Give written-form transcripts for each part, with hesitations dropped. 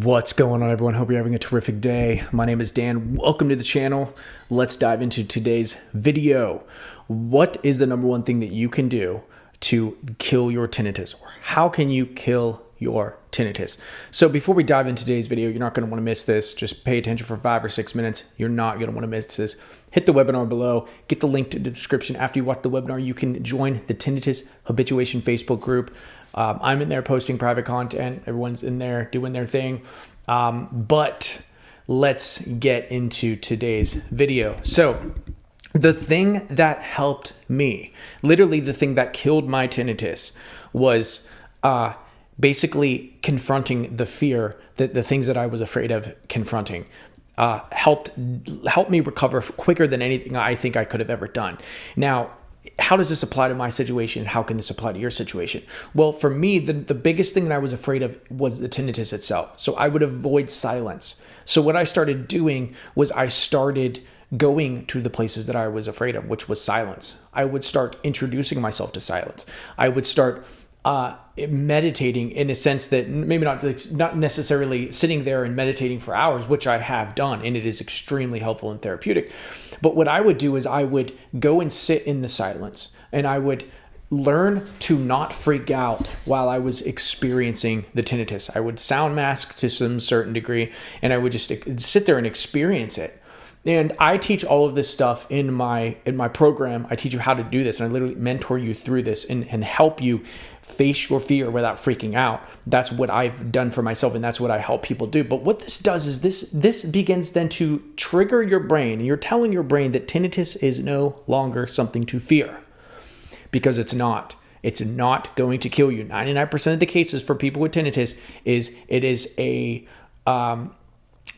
What's going on, everyone? Hope you're having a terrific day. My name is Dan. Welcome to the channel. Let's dive into today's video. What is the number one thing that you can do to kill your tinnitus? Or how can you kill your tinnitus? So before we dive into today's video, you're not going to want to miss this. Just pay attention for 5 or 6 minutes. You're not going to want to miss this. Hit the webinar below. Get the link to the description. After you watch the webinar, you can join the Tinnitus Habituation Facebook group. I'm in there posting private content. Everyone's in there doing their thing. But let's get into today's video. So the thing that helped me, literally the thing that killed my tinnitus, was basically confronting the fear, that the things that I was afraid of confronting. Helped me recover quicker than anything I think I could have ever done. Now, how does this apply to my situation? How can this apply to your situation? Well, for me, the biggest thing that I was afraid of was the tinnitus itself. So I would avoid silence. So what I started doing was I started going to the places that I was afraid of, which was silence. I would start introducing myself to silence. I would start meditating in a sense that maybe not necessarily sitting there and meditating for hours, which I have done, and it is extremely helpful and therapeutic. But what I would do is I would go and sit in the silence, and I would learn to not freak out while I was experiencing the tinnitus. I would sound mask to some certain degree, and I would just sit there and experience it. And I teach all of this stuff in my program. I teach you how to do this, and I literally mentor you through this and help you face your fear without freaking out. That's what I've done for myself, and that's what I help people do. But what this does is this begins then to trigger your brain, and you're telling your brain that tinnitus is no longer something to fear, because it's not. It's not going to kill you. 99% of the cases for people with tinnitus is a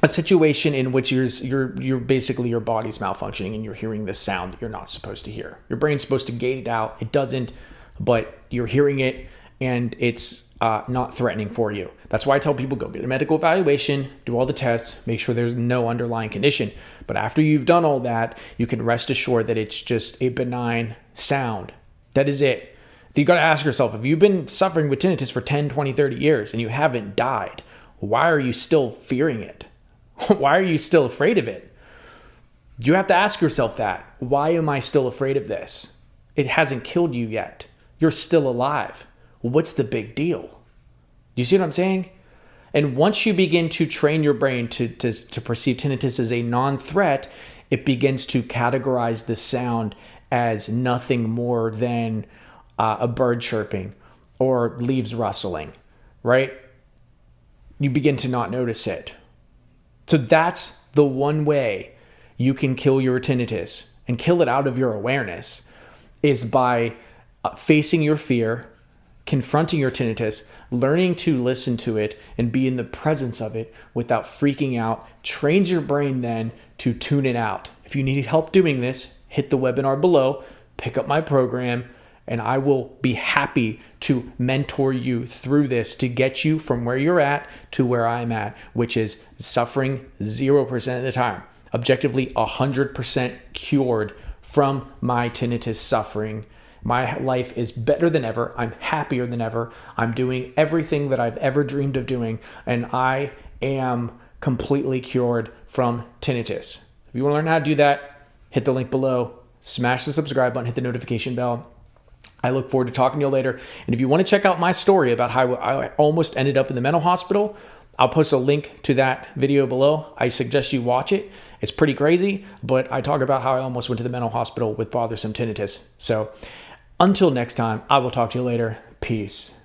situation in which you're basically, your body's malfunctioning and you're hearing this sound that you're not supposed to hear. Your brain's supposed to gate it out. It doesn't, but you're hearing it, and it's not threatening for you. That's why I tell people, go get a medical evaluation, do all the tests, make sure there's no underlying condition. But after you've done all that, you can rest assured that it's just a benign sound. That is it. You got to ask yourself, if you've been suffering with tinnitus for 10, 20, 30 years and you haven't died, why are you still fearing it? Why are you still afraid of it? You have to ask yourself that. Why am I still afraid of this? It hasn't killed you yet. You're still alive. What's the big deal? Do you see what I'm saying? And once you begin to train your brain to perceive tinnitus as a non-threat, it begins to categorize the sound as nothing more than a bird chirping or leaves rustling, right? You begin to not notice it. So that's the one way you can kill your tinnitus and kill it out of your awareness, is by facing your fear, confronting your tinnitus, learning to listen to it and be in the presence of it without freaking out. Trains your brain then to tune it out. If you need help doing this, hit the webinar below, pick up my program, and I will be happy to mentor you through this to get you from where you're at to where I'm at, which is suffering 0% of the time. Objectively 100% cured from my tinnitus suffering. My life is better than ever. I'm happier than ever. I'm doing everything that I've ever dreamed of doing, and I am completely cured from tinnitus. If you want to learn how to do that, hit the link below, smash the subscribe button, hit the notification bell. I look forward to talking to you later. And if you want to check out my story about how I almost ended up in the mental hospital, I'll post a link to that video below. I suggest you watch it. It's pretty crazy, but I talk about how I almost went to the mental hospital with bothersome tinnitus. So until next time, I will talk to you later. Peace.